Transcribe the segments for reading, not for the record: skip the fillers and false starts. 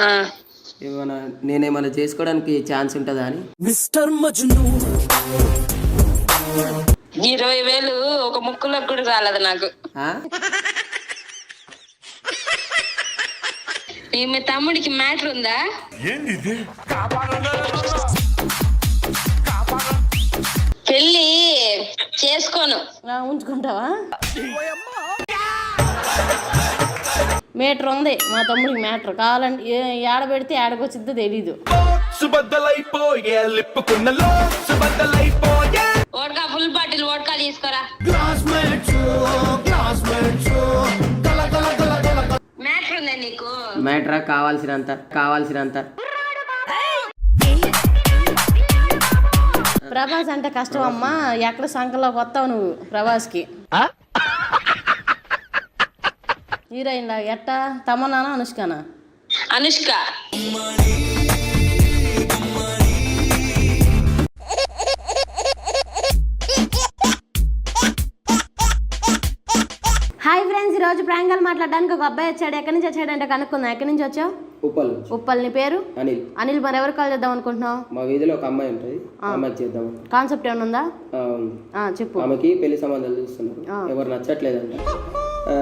ఆ, ఏమైనా నేనేమైనా చేసుకోవడానికి ఛాన్స్ ఉంటుందా అని. మిస్టర్ మజ్ను 20,000 ఒక ముక్కులకు కూడా రాలేదు నాకు. ఆ? మీ తమ్ముడికి మ్యాటర్ ఉందా? పెళ్ళి చేసుకోను. ఉంచుకుంటావా? మీటర్ ఉంది మా తమ్ముడికి. మ్యాటర్ కావాలంటే ఏడ పెడితే ఏడకొచ్చిద్దో తెలీదు. ఓట్కా ఫుల్ బాటిల్ ఓట్కా తీసుకురా. మ్యాటర్ ఉందా నీకు? మ్యాటరా? కావాల్సినంత. ప్రభాస్ అంటే కష్టం అమ్మా. ఎక్కడ సంఖలోకి వస్తావు నువ్వు ప్రభాస్కి? హీరోయిన్ లాగా ఎట్టా? తమన్నానా అనుష్కనా? అనుష్క. హాయ్ ఫ్రెండ్స్, ఈరోజు ప్రాంకాలు మాట్లాడడానికి ఒక అబ్బాయి వచ్చాడు. ఎక్కడి నుంచి వచ్చాడంటే కనుక్కుందాం. ఎక్కడి నుంచి వచ్చావు? ఉప్పల్. నీ పేరు? అనిల్. మరి ఎవరు కాల్ చేద్దాం అనుకుంటున్నావు? మా వీధిలో ఒక అమ్మాయి ఉంటుంది, అమ్మాయికి చేద్దాం. కాన్సెప్ట్ ఏమైనా ఉందా? చెప్పు. ఆమెకి పెళ్లి సంబంధాలు చూస్తున్నారు, ఎవరు నచ్చట్లేదంట.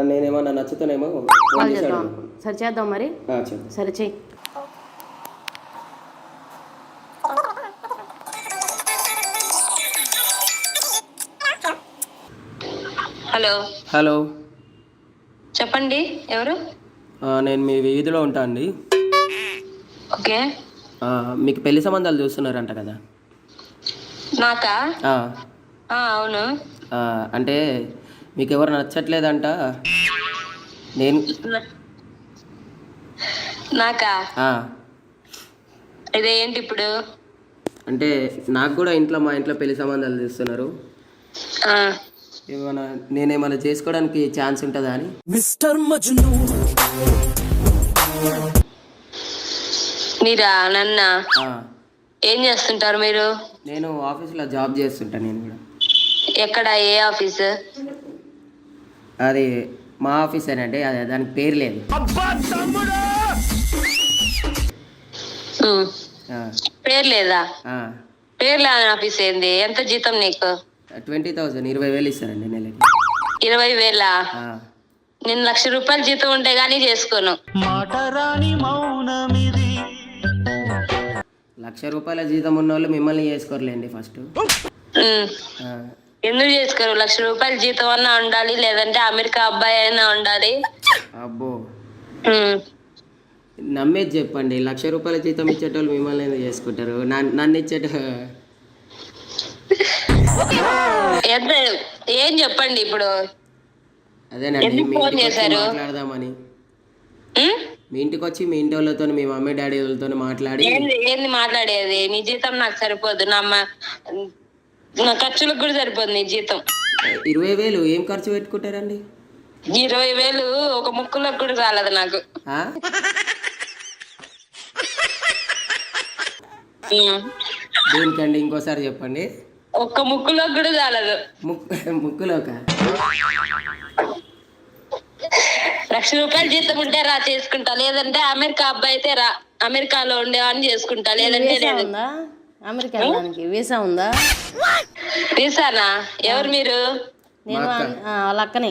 నేనేమన్నా నచ్చుతానేమో కాల్ చేద్దాం. సరే చేద్దాం మరి. సరే చెయ్యి. హలో, చెప్పండి. ఎవరు? నేను మీ వీధిలో ఉంటా అండి. ఓకే. మీకు పెళ్లి సంబంధాలు చూస్తున్నారంట కదా? నాకా? అవును. అంటే మీకు ఎవరు నచ్చట్లేదంట. నేను నాకా? ఇదేంటి ఇప్పుడు? అంటే నాకు కూడా మా ఇంట్లో పెళ్లి సంబంధాలు చూస్తున్నారు. నేనేమైనా చేసుకోవడానికి ఛాన్స్ ఉంటుందా అని. మిస్టర్ మజ్ను మీరా? నన్న ఏం చేస్తుంటారు మీరు? నేను ఆఫీస్లో జాబ్ చేస్తుంటా. నేను కూడా. ఎక్కడ? ఏ ఆఫీస్? అది మా ఆఫీసేనండి, అదే దానికి పేరు లేదు. పేరు లేదా? పేరు లేని ఆఫీస్ ఏంది? ఎంత జీతం నీకు? 20,000, 20,000 ఇస్తారండి నెలకి. 20,000? నేను 1,00,000 రూపాయలు జీతం ఉంటే గానీ చేసుకోను. 1,00,000 రూపాయల జీతం ఉన్న వాళ్ళు మిమ్మల్ని చేసుకోరులేండి ఫస్ట్. ఎందుకు చేసుకోరు? 1,00,000 రూపాయల జీతం అన్నా ఉండాలి, లేదంటే అమెరికా అబ్బాయి అయినా ఉండాలి. అబ్బో, నమ్మేది చెప్పండి. 1,00,000 రూపాయల జీతం ఇచ్చేటోళ్ళు మిమ్మల్ని ఎందుకు చేసుకుంటారు? నన్ను ఇచ్చేట ఏం చెప్పండి ఇప్పుడు? అదేనండి, మాట్లాడదామని. మీ ఇంటికి వచ్చి మీ ఇంటి వాళ్ళతో, మీ మమ్మీ డాడీ వాళ్ళతో మాట్లాడి. ఏంది మాట్లాడేది? నీ జీతం నాకు సరిపోదు. నా ఖర్చులకు కూడా సరిపోదు నీ జీతం. 20,000 ఏం ఖర్చు పెట్టుకుంటారండి? 20,000 ఒక ముక్కులకు కూడా రాలేదు నాకు. దేనికండి? ఇంకోసారి చెప్పండి. ఒక్క ముక్కులోకి కూడా చాలదు. ముక్కులోక 1,00,000 రూపాయల జీతం ఉంటే రా, చేసుకుంటా. లేదంటే అమెరికా అబ్బాయి అయితే రా, అమెరికాలో ఉండేవాడిని చేసుకుంటా. లేదంటే అమెరికా వెళ్ళడానికి వీసా ఉందా? వీసానా? ఎవరు మీరు? నేను వాళ్ళ అక్కని.